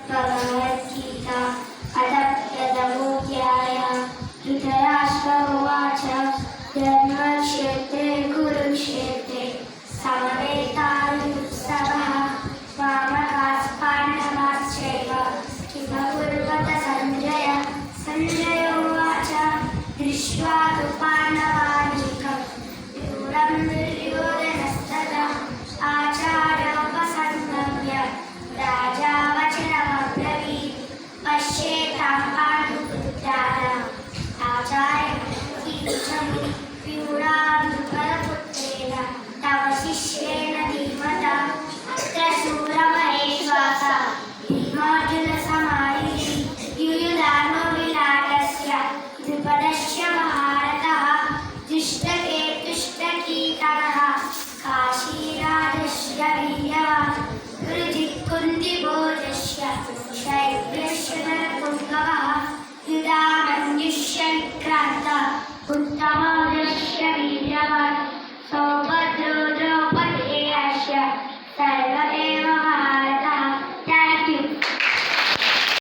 भगवद्गीता अथ प्रथमोऽध्याय। धृतराष्ट्र उवाच धर्मक्षेत्रे कुरुक्षेत्रे समवेतायुत्सवः वामकास्पाण्डवाश्चैव किमकुर्वत सञ्जय। सञ्जय उवाच दृष्ट्वा तु पाण्डवानीकं दूरं दुर्योधनस्तदा आचार्योपसंगम्य राजा वचनमब्रवीत् पश्येतां पाण्डुपुत्राणाम् आचार्यमुनि व्यूढां द्रुपदपुत्रेण तव शिष्येण धीमता अत्र शूरमहेश्वासा भीमार्जुनसमायुधि युयुधानो विराटस्य द्रुपदस्य महारथः दुष्टकेतुष्टकीटकः काशीराजस्य वीर्यवान् गुरुजित्कुन्तिभोजस्य शैब्यस्य नरपुङ्गवः युधामन्युष्य विक्रान्तः उत्तमौजस्य वीर्यवान् सौभद्रो द्रौपदेयस्य सर्वदेव